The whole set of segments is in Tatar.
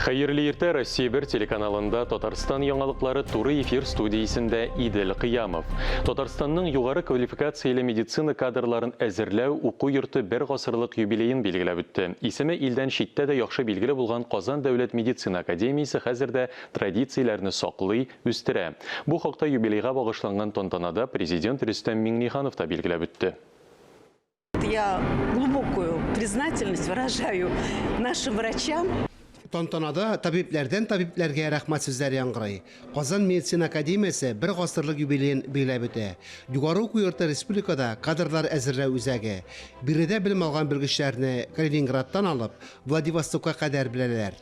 Hayırlı erте Россия 1 телеканалында Татарстан яңалыклары туры эфир студиясында Идел Кыямов. Татарстанның югары квалификациялы медицина кадрларын әзерләү уку йорты бер гасырлык юбилейын билгеләп үтте. Исеме илдән читтә дә яхшы билгеле булган Казан дәүләт медицина академиясе хәзердә традицияләрне саклый, үстерә. Бу хакта юбилейга багышланган тантанада президент Рөстәм Миңнеханов та билгеләп үтте. Я глубокую признательность выражаю нашим врачам. Тантанада табибләрдән табибләргә рәхмәт сүзләре яңгырый. Казан медицина академиясе бер гасырлык юбилейын билгеләп үтә. Югары уку йорты республикада кадрлар әзерләү үзәге. Биредә белем алган белгечләрне Калининградтан алып, Владивостокка кадәр беләләр.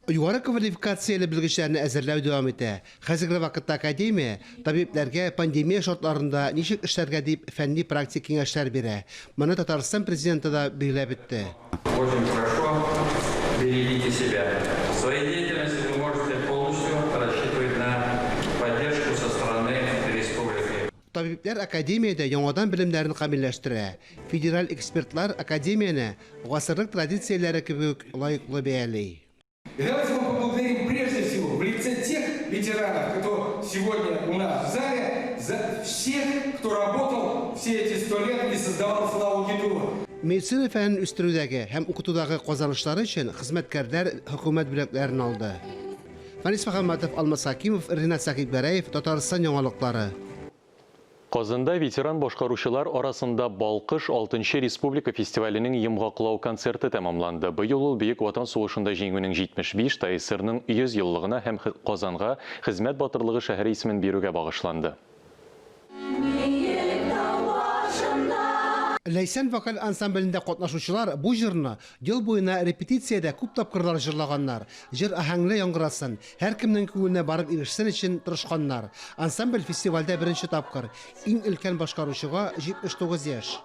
Югары квалификацияле белгечләрне әзерләү дәвам итә. Хәзерге вакытта академия табибләргә пандемия шартларында ничек эшләргә дип фәнни практик киңәшләр бирә. Моны Татарстан президенты да билгеләп үтте. Очень хорошо. Берегите себя. В своей деятельности вы можете полностью рассчитывать на поддержку со стороны республики. Табиблар академияда яңадан белемнәрен камилләштерә. Федераль экспертлар академияны гасырлык традицияләре кебек лаеклы бәяли. Давайте мы поблагодарим прежде всего в лице тех ветеранов, кто сегодня у нас в зале, за всех, кто работал все эти 100 лет и создавал славу ГИТУ. Медицина фәнен үстерүдәге һәм укытудагы казанышлары өчен хезмәткәрләр хөкүмәт бүләкләрен алды. Фанис Мөхәммәтов, Алмаз Хакимов, Ринат Сакиббәраев, Татарстан яңалыклары. Казанда ветеран башкаручылар арасында Балкыш 6-нчы республика фестиваленең йомгаклау концерты тәмамланды. Быел ул Бөек Ватан сугышында җиңүнең 75 ТСРның 100 еллыгына һәм Казанга хезмәт батырлыгы шәһәре исемен бирүгә багышланды. Ләйсән вокаль ансамблендә катнашучылар бу җырны ел буена репетициядә күп тапкырлар җырлаганнар. Җыр аһәңле яңгырасын, һәркемнең күңеленә барып ирешсен өчен тырышканнар. Ансамбль фестивальдә беренче тапкыр. Иң өлкән башкаручыга 79 яшь.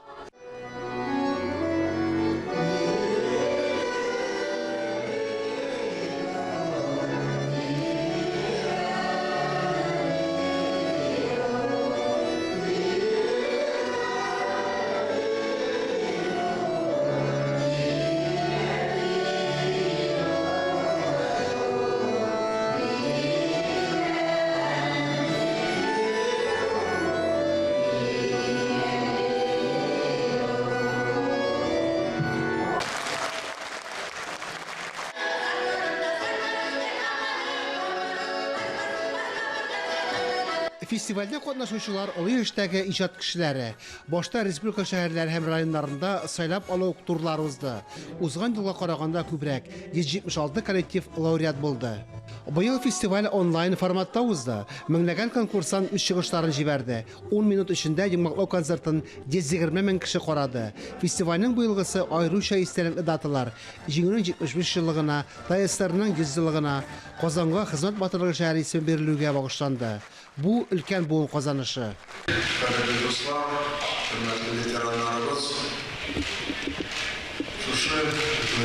Фестивальдә катнашучылар олы яшьтәге иҗат кешеләре. Башта республика шәһәрләре һәм районнарында сайлап алу турлары узды. Узган елга караганда күбрәк 176 коллектив лауреат булды. Быел фестиваль онлайн форматта узды. Меңләгән конкурсан үз чыгышларын җибәрде. 10 минут эчендә йомгаклау концертын 120 мең кеше карады. Фестивальнең быелгысы аеруча истәлекле даталар. Җиңүнең 75 еллыгына, ТСРның 100 еллыгына, Казанга хезмәт батырлыгы шәһәре исемен бирелүгә багышланды. Бу өлкән буын казанышы.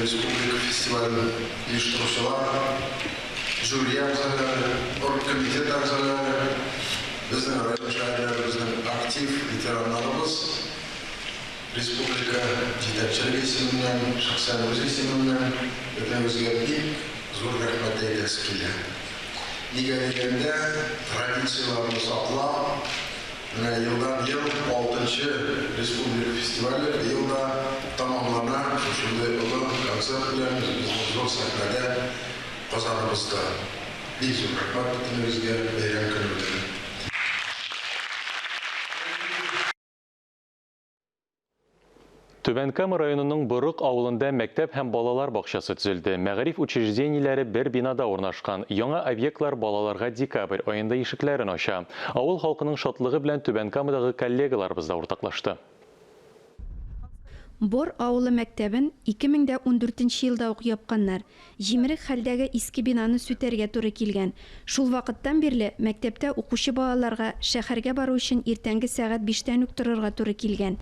Республика фестиваль жюри ағзалары, оргкомитет ағзалары, біздің район шәһәрлеріміздің актив ветерандарымыз республика жетекшілік есімінен, шақсан өз есімінен өтемізге бик зор рахмет айтқысы келеді. Неге дегенде традицияларымыз сақлап, жылдан ел 6-нчы республика фестивалі елда тамамлана, шошындай ұлы концерт білен біздің зор сахнада Казанымызда. Бик зор рахмат өтемізге бәйрәм күні өтеді. Түбәнкама районының Борык авылында мәктәп һәм балалар бакчасы төзелде. Мәгариф учреждениеләре бер бинада урнашкан. Яңа объектлар балаларга декабрь аенда ишекләрен ача. Авыл халкының шатлыгы белән Түбәнкамадагы коллегаларыбыз да уртаклашты. Бор авылы мәктәбен 2014 елда ук япканнар. Җимерек хәлдәге иске бинаны сүтәргә туры килгән. Шул вакыттан бирле мәктәптә укучы балаларга шәһәргә бару өчен иртәнге сәгать 5-тән үк торырга туры килгән.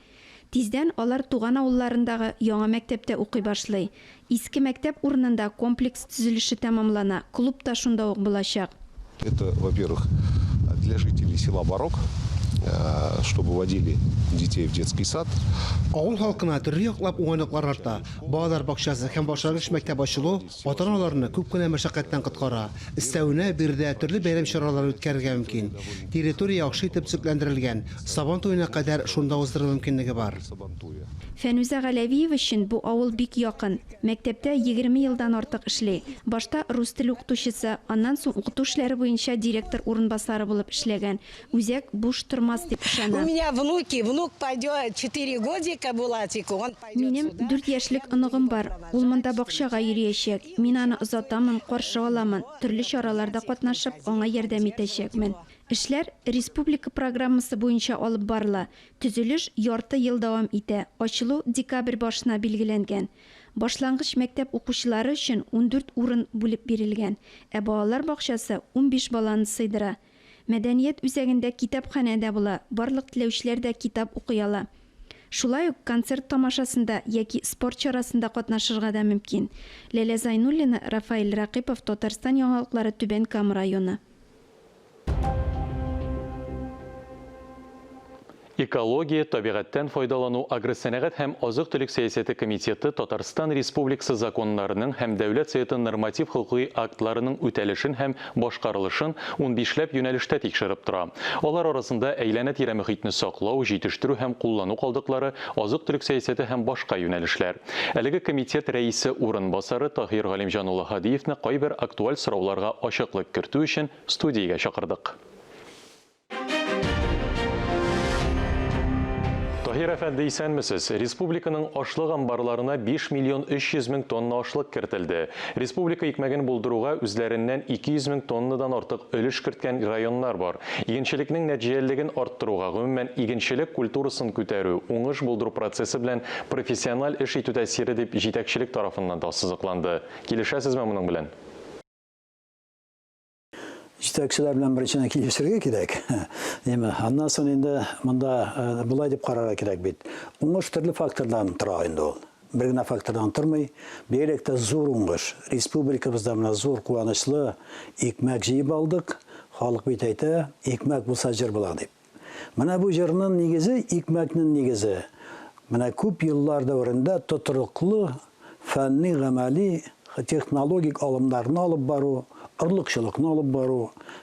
Тиздән алар туган авылларындагы яңа мәктәптә укый башлый. Иске мәктәп урынында комплекс төзелеше тәмамлана. Клуб та шунда ук булачак. Это, во-первых, для жителей села Борок. чтобы водили детей в детский сад. Авыл халкына төрле яклап уңайлыклар арта. Балалар бакчасы һәм башлангыч мәктәп ачылу ата-аналарны күп кенә мәшәкатьтән коткара. Өстәвенә биредә төрле бәйрәм чаралары үткәрергә мөмкин. Территория яхшы итеп төзекләндерелгән. Сабан туена кадәр шунда уздыру мөмкинлеге бар. Фәнүзә Галәвиев өчен бу авыл бик якын. Мәктәптә 20 елдан артык эшли. Башта рус теле укытучысы, аннан соң укыту эшләре буенча директор урынбасары булып эшләгән. Үзәк буш тормас дип У ышана. меня внук пойдет 4 годика Булатику, он пойдет Минем сюда. 4 яшьлек оныгым бар. Ул монда бакчага йөриячәк. Мин аны озатамын, каршы аламын. Төрле чараларда катнашып, аңа ярдәм итәчәкмен. Эшләр республика программасы буенча алып барыла. Төзелеш ярты ел дәвам итә. Ачылу декабрь башына билгеләнгән. Башлангыч мәктәп укучылары өчен 14 урын бүлеп бирелгән. Ә балалар бакчасы 15 баланы сыйдыра. Мәдәният үзәгендә китапханә дә була. Барлык теләүчеләр дә китап укый ала. Шулай ук концерт тамашасында яки спорт чарасында катнашырга да мөмкин. Ләлә Зайнуллина, Рафаил Рақипов, Татарстан яңалыклары, Түбән Кама районы. Экология, табигатьтән файдалану, агросәнәгать һәм азык-төлек сәясәте комитеты Татарстан Республикасы законнарының һәм дәүләт советы норматив хокукый актларының үтәлешен һәм башкарылышын 15ләп юнәлештә тикшереп тора. Алар арасында әйләнә-тирә мөхитне саклау, җитештерү һәм куллану калдыклары, азык-төлек сәясәте һәм башка юнәлешләр. Әлеге комитет рәисе урынбасары Таһир Галимҗан улы Хадиевны кайбер актуаль сорауларга ачыклык кертү өчен студиягә чакырдык. Таһир әфәнде, исәнмесез? Республиканың ашлык амбарларына 5 миллион 300 мең тонна ашлык кертелде. Республика икмәген булдыруга үзләреннән 200 мең тоннадан артык өлеш керткән районнар бар. Игенчелекнең нәтиҗәлелеген арттыруга, гомумән игенчелек культурасын күтәрү, уңыш булдыру процессы белән профессиональ эш итү тәэсире дип җитәкчелек тарафыннан да сызыкланды. Килешәсезме моның белән? Җитәкчеләр белән беренче килешергә кирәк. Аннан соң инде монда булай дип карарга кирәк бит. Уңыш төрле фактордан тора инде ул. Бер генә фактордан тормый. Бигрәк зур уңыш. Республикабызда менә зур куанычлы икмәк җыеп алдык. Халык бит әйтә, икмәк булса җыр була дип. Менә бу җырның нигезе, икмәкнең нигезе. Менә күп еллар дәврендә тотрыклы фәнни, гамәли, технологик алымнарны алып бару, орлыкчылыкны алып бару,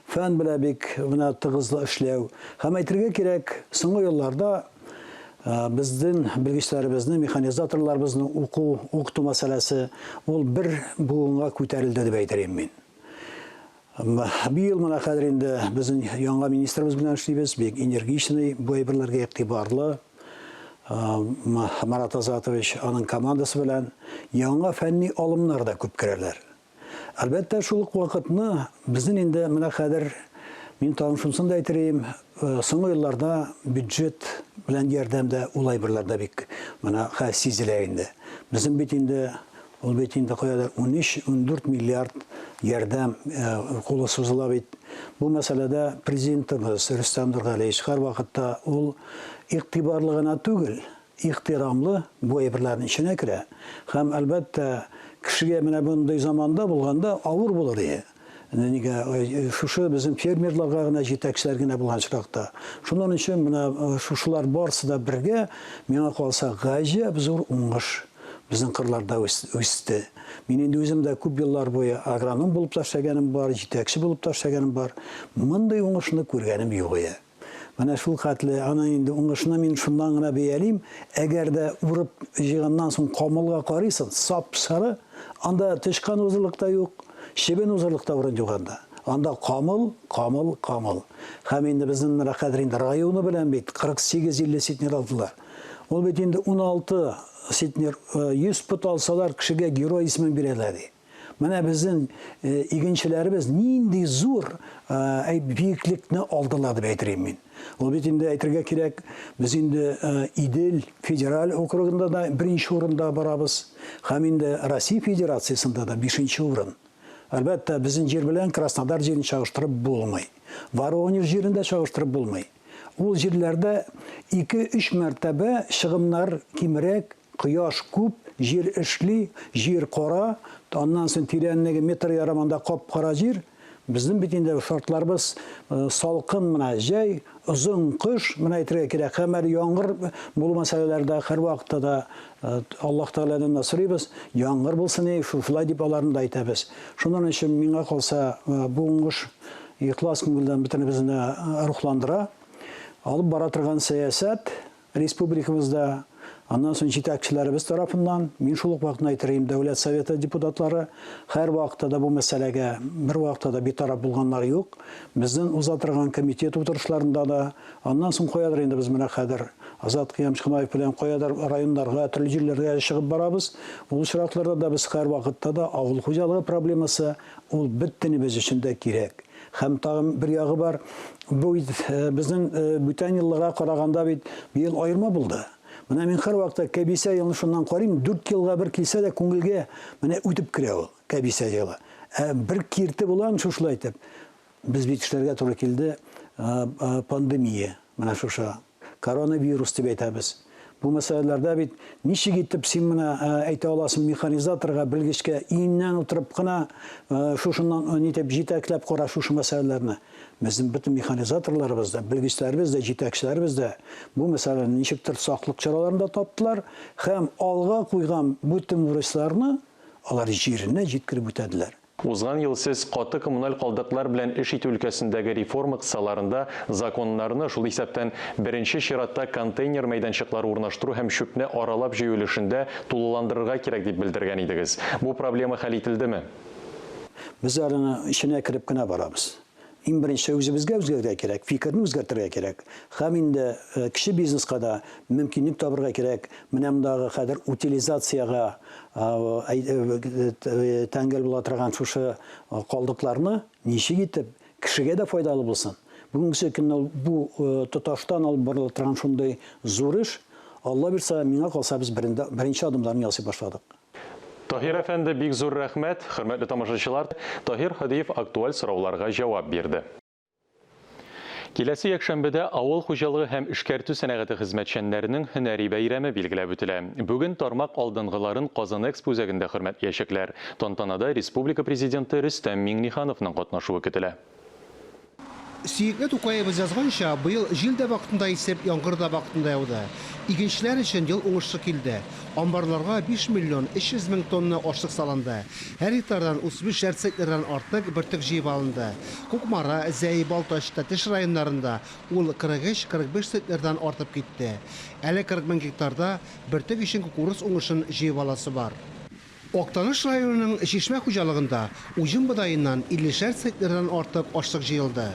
фән белән бик менә тыгызлы эшләү. Һәм әйтергә кирәк, соңгы елларда безнең белгечләребезнең, механизаторларыбызның укыту мәсьәләсе ул бер буынга күтәрелде дип әйтәм мин. Быел менә хәзер инде безнең яңа министрыбыз белән эшлибез, бик энергичный, бу әйберләргә игътибарлы. Марат Азатович аның командасы белән яңа фәнни алымнар да күп керәләр. Әлбәттә, шул ук вакытны безнең инде менә хәзер мин танышымсын да әйтәм, соңгы елларда бюджет белән ярдәмдә улай берләрдә бик менә сизелә инде. Безнең бит инде ул бит инде каядыр 13-14 миллиард ярдәм кулы сузыла бит. Бу мәсьәләдә президентыбыз Рөстәм Нургалиевич һәр вакытта ул игътибарлы гына түгел, ихтирамлы бу әйберләрнең иченә керә. Һәм әлбәттә кешегә менә бундай заманда булганда авыр булыр иде. Нигә шушы безнең фермерларга гына җитәкчеләр генә булган чакта. Шуның өчен менә шушылар барсы да бергә миңа калса гаҗәп зур уңыш безнең кырларда үсте. Мин инде үзем дә күп еллар буе агроном булып эшләгәнем бар, җитәкче булып эшләгәнем бар. Мондый уңышны күргәнем юк иде. Менә шул хәтле аны инде уңышны мин шундан гына бәялим. Әгәр дә урып җыйганнан соң камылга карыйсың, сап-сары, анда тышкан узырлыкта юк, шебен узырлыкта урын юк анда. Анда камыл. Һәм инде безнең менә хәзер инде районы белән бит 48-50 ситнер алдылар. Ул бит инде 16 ситнер 100 пут алсалар кешегә герой исемен бирәләр. Менә безнең игенчеләребез нинди зур биеклекне алдылар дип әйтәм мин. Ул бит инде әйтергә кирәк, без инде Идел федераль округында да беренче урында барабыз, һәм инде Россия Федерациясында да 5нче урын. Әлбәттә, безнең җир белән Краснодар җирен чагыштырып булмый. Воронеж җирен дә чагыштырып булмый. Ул җирләрдә 2-3 мәртәбә чыгымнар кимрәк, кояш күп, җир эшли, җир кара, аннан соң тирәнлеге метр ярымында кап-кара җир. Безнең бит инде шартларыбыз салкын менә җәй, Uzun kış, buna әйтергә кирәк, һәм әле яңгыр булу мәсьәләләрдә һәр вакытта да Аллаһ Тәгаләдән сорыйбыз, яңгыр булсын, шулай дип аларны да әйтәбез. Шуның өчен миңа калса бу уңыш ихлас күңелдән бөтенебезне рухландыра. Алып бара торган сәясәт республикабызда, аннан соң җитәкчеләребез тарафыннан, мин шул ук вакытны әйтергә, Дәүләт Советы депутатлары һәр вакытта да бу мәсьәләгә бер вакытта да битараф булганнар юк. Безнең уза торган комитет утырышларында да, аннан соң каядыр инде без менә хәзер Азат Кыямшханаев белән каядыр районнарга, төрле җирләргә чыгып барабыз. Ул чиракларда да без һәр вакытта да авыл хуҗалыгы проблемасы ул бөтенебез өчен дә кирәк. Һәм тагын бер ягы бар, бу безнең бүтән елларга караганда бит ел аерма булды. Менә мин һәр вакытта Кәбисә елын шуннан карыйм, 4 елга бер килсә дә күңелгә менә үтеп керә ул Кәбисә елы. Бер кирте булган шушылай итеп. Без бит эшләргә туры килде пандемия, менә шуша коронавирус дип әйтәбез. Бу мәсьәләләрдә бит ничек итеп син менә әйтә аласың механизаторга, белгечкә иңнән утырып кына шушыннан нитеп җитәкләп кара шушы мәсьәләләрне. Безнең бөтен механизаторларыбыз да, белгечләребез дә, җитәкчеләребез дә бу мәсьәләне ничектер саклык чараларында таптылар һәм алга куйган бөтен бурычларны алар җиренә җиткереп үтәделәр. Узган ел сез каты коммуналь калдыклар белән эш итү өлкәсендәге реформа кысаларында законнарны шул исәптән беренче чиратта контейнер мәйданчыклары урнаштыру һәм чүпне аралап җыю өлешендә тулыландырырга кирәк дип белдергән идегез. Бу проблема хәл ителдеме? Без аны эченә кереп кенә барабыз. Иң беренче үзебезгә үзгәртергә кирәк, фикерне үзгәртергә кирәк. Һәм инде кеше бизнеска да мөмкинлек табырга кирәк. Менә мондагы хәзер утилизацияга тәңгәл була торган шушы калдыкларны ничек итеп кешегә дә файдалы булсын. Бүгенге көнне бу тоташтан алып барыла торган шундый зур эш, Алла бирсә, миңа калса без беренче адымларны ясый башладык. Таһир әфәнде, бик зур рәхмәт. Хөрмәтле тамашачылар, Таһир Һадиев актуаль сорауларга җавап бирде. Киләсе якшәмбедә авыл хуҗалыгы һәм эшкәртү сәнәгате хезмәтчәннәренең һөнәри бәйрәме билгеләп үтелә. Бүген тармак алдынгыларын Казан Экспо үзәгендә хөрмәтле яшьләр. Тантанада Республика президенты Рөстәм Миңнехановның катнашуы көтелә. Сөекле Тукаебыз язганча, быел җил дә вакытында исеп, яңгыр да вакытында яуды. Игенчеләр өчен ел уңышлы килде. Амбарларга 5 миллион 300 мең тонна ашлык салынды. Һәр гектардан 35 центнердан артык бөртек җыеп алынды. Кукмара, Зәй, Балтач, Тәтеш районнарында ул 43-45 центнердан артып китте. Әле 40 мең гектарда бөртек өчен кукурuz уңышын җыеп аласы бар. Актаныш районының Чишмә хуҗалыгында уҗым бодайыннан 50 центнердан артык ашлык җыелды.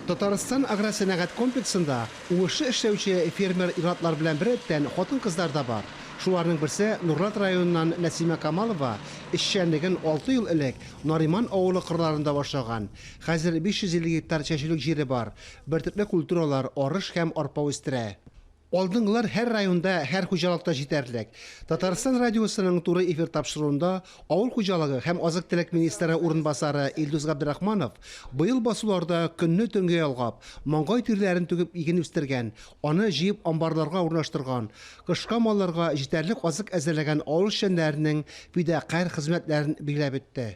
Татарстан агросәнәгать комплексында уңышлы эшләүче фермер иратлар белән бердән хатын-кызлар да бар. Шуларның берсе Нурлат районыннан Нәсимә Камалова эшчәнлеген 6 ел элек Нариман авылы кырларында башлаган. Хәзер 550 гектар чәчүлек җире бар. Бертөрле культуралар, арыш һәм арпа үстерә. Алдынгылар һәр районда, һәр хуҗалыкта җитәрлек. Татарстан радиосының туры эфир тапшыруында авыл хуҗалыгы һәм азык-төлек министры урынбасары Илдус Габдрахманов быел басуларда көнне төнгә ялгап, маңгай тирләрен түгеп иген үстергән, аны җыеп амбарларга урнаштырган, кышка малларга җитәрлек азык әзерләгән авыл эшчәннәренең фидакарь хезмәтләрен билгеләп үтте.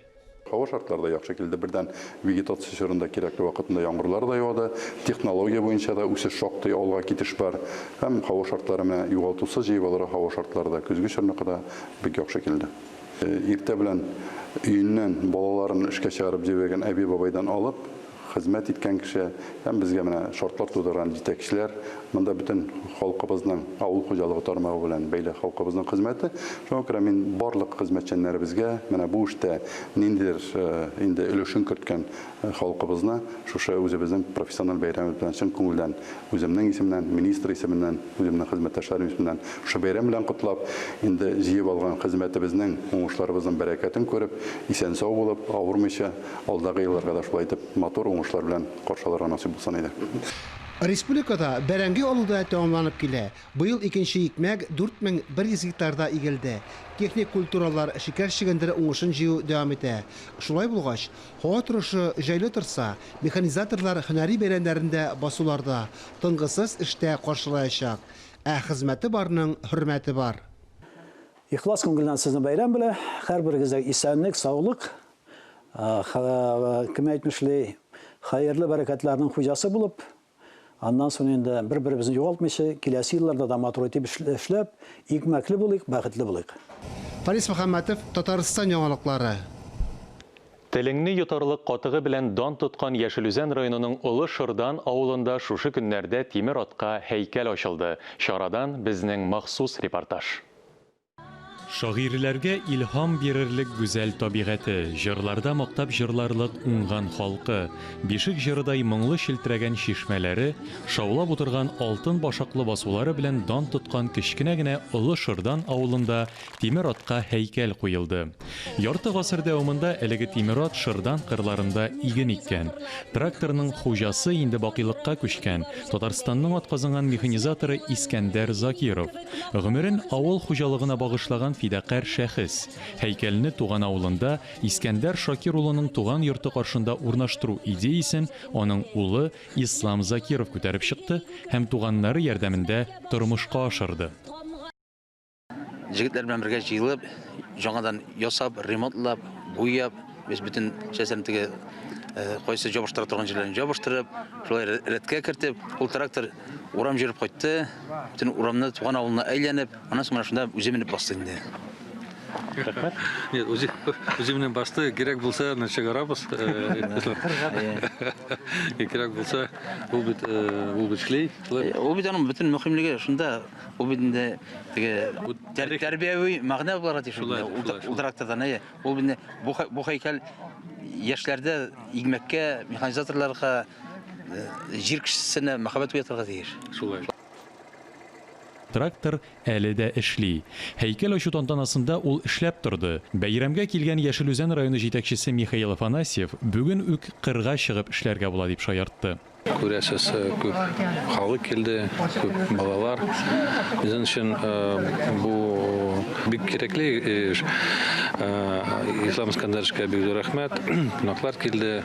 Һава шартлары да яхшы килде. Бердән вегетация чорында кирәкле вакытында яңгырлар да яуды. Технология буенча да үсеш шактый алга китеш бар. Һәм һава шартлары менә югалтусыз җыеп алырга һава шартлары да көзге чорныкта бик яхшы килде. Иртә белән өйннән балаларын эшкә чыгарып җибәргән әби бабайдан алып хезмәт иткән кеше һәм безгә менә шартлар тудырган җитәкчеләр, монда бөтен халкыбызның авыл хуҗалыгы тармагы белән бәйле халкыбызның хезмәте. Шуңа күрә мин барлык хезмәтчәннәребезгә менә бу эштә ниндидер инде өлешен керткән халкыбызны шушы үзебезнең профессиональ бәйрәме белән чын күңелдән, үземнең исемнән, министр исеменнән, үземнең хезмәттәшләрем исеменнән шушы бәйрәм белән котлап, инде җыеп алган хезмәтебезнең уңышларыбызның бәрәкәтен күреп, исән-сау булып, авырмыйча алдагы елларга да шулай итеп матур уңышлар белән каршыларга насыйп булсын иде. Республикада бәрәңге алуда тәмамланып килә. Быел икенче икмәк 4100 гектарда игелде. Техник культуралар шикәр чигендере уңышын җыю дәвам итә. Шулай булгач, һава торышы җайлы торса, механизаторлар һөнәри бәйрәмнәрендә басуларда тынгысыз эштә каршылаячак. Хезмәте барның хөрмәте бар. Ихлас күңелдән сезне бәйрәм белән, һәрберегезгә исәнлек, саулык, кем әйтмешли, хәерле бәрәкәтләрнең хуҗасы булып, Аннан соң инде бер-беребезне югалтмыйча, киләсе елларда да матур итеп эшләп, икмәкле булыйк, бәхетле булыйк. Фарис Мөхәммәтов, Татарстан яңалыклары. Телеңне йотарлык катыгы белән дан тоткан Яшелүзән районының Олы Шырдан авылында шушы көннәрдә тимер атка һәйкәл ачылды. Чарадан безнең махсус репортаж. Шагыйрьләргә илһам бирерлек гүзәл табигате, җырларда мактап җырларлык уңган халкы, бишек җырыдай моңлы шилтергән чишмәләре, шаулап утырган алтын башаклы басулары белән дан тоткан кечкенә генә Олы Шырдан авылында тимер атка һәйкәл куелды. Ярты гасыр дәвамында әлеге тимер ат Шырдан кырларында иген иккән. Тракторның хуҗасы инде бакыйлыкка күчкән. Татарстанның атказанган механизаторы Искәндәр Закиров. Гомерен авыл хуҗалыгына багышлаган фидакар шәхес. Һәйкәлне туган авылында Искәндәр Шакир улының туган йорты каршында урнаштыру идеясын аның улы Ислам Закиров күтәреп чыкты һәм туганнары ярдәмендә тормышка ашырды. Җегетләр белән бергә җыелып, жаңадан ясап, ремонтлап, буяп, без бөтен чәсәнтеге кайсы җабыштыра торган җирләрен җабыштырып, шулай рәткә кертеп, ул трактор урам җырып кайтты, бөтен урамны туган авылына әйләнеп, аннан соң шунда үзе менеп басты инде. Рәхмәт. Үзе менеп басты, кирәк булса, чыгарабыз. Кирәк булса, ул бит шлей. Ул бит аның бөтен мөһимлеге шунда, ул бит инде тәрбияви мәгънә буларга тиеш. Ул трактордан ул бит бу һәйкәл яшьләрдә игмәккә, механизаторларга, җир кешесенә мәхәббәт уятырга тиеш. Шулай. Трактор әле дә эшли. Һәйкәл ачу тантанасында ул эшләп торды. Бәйрәмгә килгән Яшелүзән районы җитәкчесе Михаил Афанасьев бүген үк кырга чыгып эшләргә була дип шаяртты. Күрәсез, күп халык килде, күп балалар. Безнең өчен бу бик кирәкле эш. Ислам Искәндәровичкә бик зур рәхмәт. Кунаклар килде.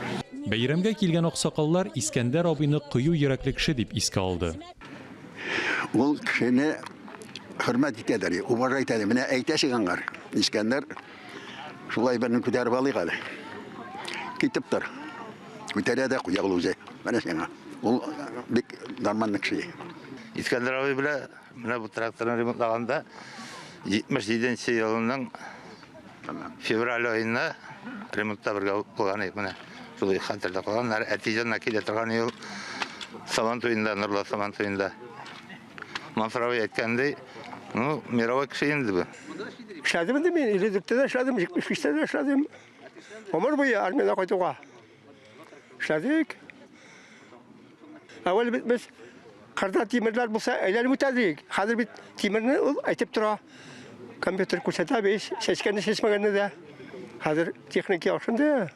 Бәйрәмгә килгән аксакаллар Искәндәр абыйны кыю йөрәкле кеше дип искә алды. Ул кешене хөрмәт итәдер, уважать итәдер. Менә әйтәсең аңар. Искәндәр шулай берне күтәреп алыйк әле. Китеп тор. Күтәрә дә куя ул үзе. Менә сиңа. Ул бик нормаль кеше. Искәндәр абый белән менә бу тракторны ремонтлаганда 77 елның февраль айында ремонтта бергә булган идек менә. Шулай хәтерләп калганнар. Әтиҗанна килә торган ел Сабан туенда, Нурлы Сабан туенда. Мансуровый әйткәндәй, мировой кеше инде бу. Эшләдем инде мин, редакторда эшләдем, 75-тә эшләдем. Гомер буе армиядә кайтуга. Эшләдек. Әввәл без кырда тимерләр булса, әйләнеп үтәдек. Хәзер бит тимерне ул әйтеп тора. Компьютер күрсәтә бит, чәчкәнне чәчмәгәнне дә. Хәзер техника яхшында.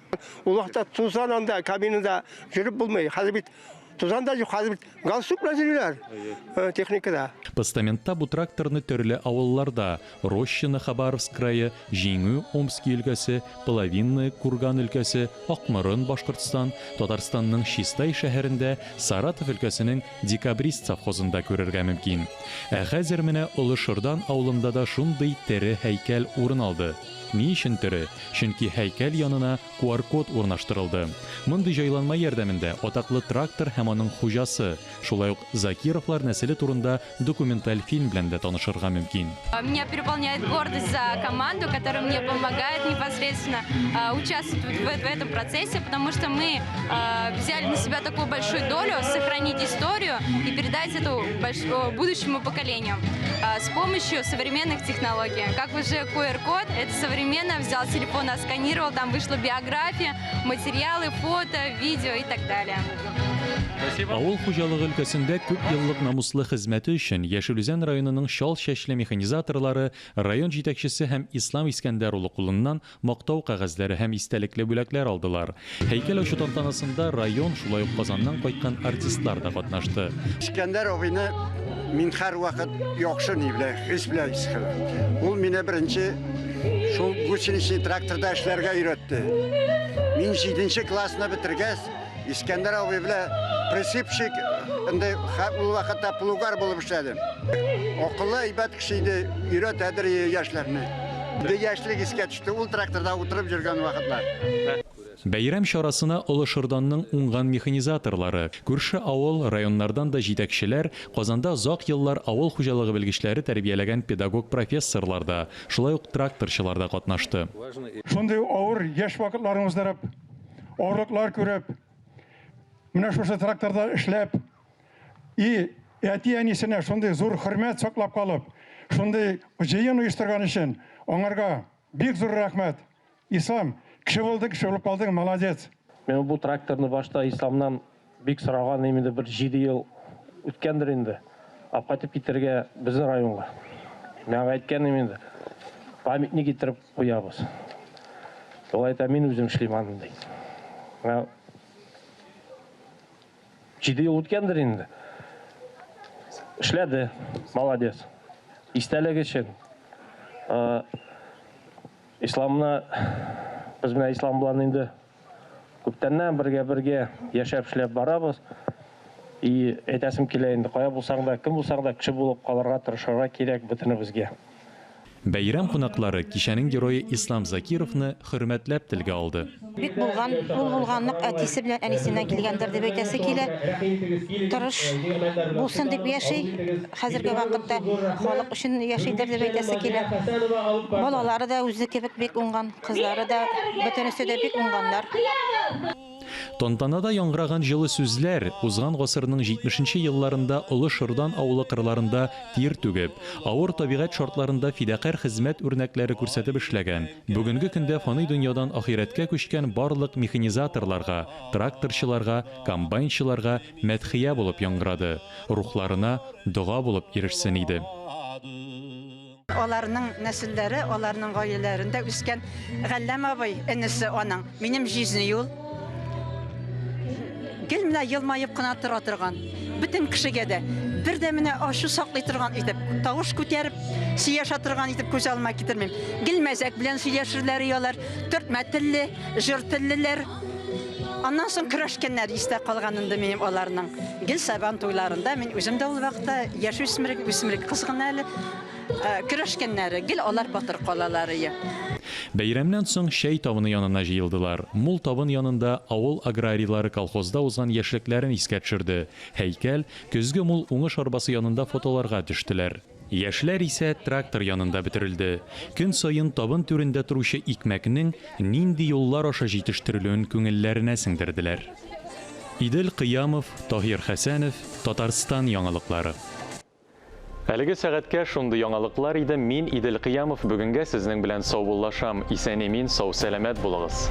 Ул вакытта Тузанында, кабинада жүреп булмый. Хәзер бит Тузанда юк, хәзер бит галстук белән йөриләр. Техникада. Постаментта бу тракторны төрле авылларда Рощино Хабаровск крае, Җиңү Омский өлкәсе, Половинное Курган өлкәсе, Акмарын Башкортстан, Татарстанның Чистай шәһәрендә, Саратов өлкәсенең Декабрист совхозында күрергә мөмкин. Ә хәзер менә Олы Шырдан авылында да шундый тере һәйкәл урын алды. Ни өчен тере? Чөнки һәйкәл янына QR-код урнаштырылды. Мондый җайланма ярдәмендә атаклы трактор һәм аның хуҗасы, шулай ук Закировлар нәселе турында документаль фильм белән дә танышырга мөмкин. Меня переполняет гордость за команду, которая мне помогает непосредственно участвовать в этом процессе, потому что мы взяли на себя такую большую долю сохранить историю и передать эту будущему поколению с помощью современных технологий. Как уже QR-код, это современно, взял телефон, отсканировал, там вышла биография, материалы, фото, видео и так далее. Авыл хуҗалыгы өлкәсендә күп еллык намуслы хезмәте өчен Яшелүзән районының шал чәчле механизаторлары район җитәкчесе һәм Ислам Искәндәр улы кулыннан мактау кәгазьләре һәм истәлекле бүләкләр алдылар. Һәйкәл ачу тантанасында район, шулай ук Казаннан кайткан артистлар да катнашты. Искәндәр абыйны мин һәрвакыт яхшы ни белән, хис белән искәндәр. Ул мине беренче шул гусеницы тракторда эшләргә өйрәтте. Мин 7нче классны бетергәч, Искәндәр абый белән прицепщик инде ул вакытта плугар булып эшләдем. Акыллы әйбәт кеше иде, өйрәтәдер яшьләрне. Инде яшьлек искә төште, ул тракторда утырып йөргән вакытлар. Бәйрәм чарасына Олы Шырданның уңган механизаторлары, күрше авыл, районнардан да җитәкчеләр, Казанда озак еллар авыл хуҗалыгы белгечләре тәрбияләгән педагог профессорлар да, шулай ук тракторчылар да катнашты. Шундый авыр яшь вакытларын уздырып, авырлыклар күреп, менә шушы тракторда эшләп, әти-әнисенә шундый зур хөрмәт саклап калып, шундый җыен оештырган өчен аңарга бик зур рәхмәт. Ислам, кеше булды, кеше булып калдың, молодец. Мен бу тракторны башта исламнан бик сораган, инде бер 7 ел үткәндер инде. Алып кайтып китергә безнең районга. Мен әйткән инде. Памятник китереп куябыз. Шулай да мин үзем эшлим анда. 7 ел үткәндер инде. Эшләде, молодец. Истәлек өчен. Исламны biz менә ислам белән инде күптәннән бергә яшәп эшләп барабыз. И әйтәсем килә инде, кая булсаң да, кем булсаң да кеше булып калырга тырышырга кирәк бөтенебезгә. Бәйрәм кунаклары кичәнең герое Ислам Закировны хөрмәтләп телгә алды. Бик булган, ул булганлык әтисе белән әнисеннән килгәндер дип әйтәсе килә. Тырыш булсын дип яши, хәзерге вакытта халык өчен яшидер дип әйтәсе килә. Балалары да үзе кебек бик уңган, кызлары да бөтенесе дә бик уңганнар. Тантанада яңгыраган җылы сүзләр узган гасырның 70нче елларында Олы Шырдан авылы кырларында тир түгеп, авыр табигать шартларында фидакарь хезмәт үрнәкләре күрсәтеп эшләгән. Бүгенге көндә фани дөньядан ахирәткә күчкән барлык механизаторларга, тракторчыларга, комбайнчыларга мәдхия булып яңгырады. Рухларына дуга булып ирешсен иде. Аларның нәселләре, аларның гаиләләрендә үскән Галләм абый, энесе аның, минем жизни юл. Гел менә елмаеп кына тора торган. Бөтен кешегә дә бер дә менә ашу саклый торган итеп, тавыш күтәреп, сөйләшә торган итеп күз алма китермим. Гел мәзәк белән сөйләшерләр ялар, төртмә телле, җыр теллеләр. Аннан соң көрәшкәннәр истә калган инде минем аларның. Гел сабан туйларында мин үзем дә ул вакытта яшь үсмер кызгын әле көрәшкәннәр, гел алар батыр калалар ие. Бәйрәмнән соң шәй табыны янына җыелдылар. Мул табын янында авыл аграрийлары колхозда узган яшьлекләрен искә төшерде. Һәйкәл, көзге мул уңыш арбасы янында фотоларга төштеләр. Яшьләр исә трактор янында бетерелде. Көн саен табын түрендә торучы икмәкнең нинди юллар аша җитештерелүен күңелләренә сеңдерделәр. Идел Кыямов, Таһир Хәсәнов, Татарстан яңалыклары. Әлеге сәгатькә шундый яңалыклар иде. Мин Идел Кыямов, бүгенгә сезнең белән сау буллашам. Исән-имин, сау сәламәт булыгыз.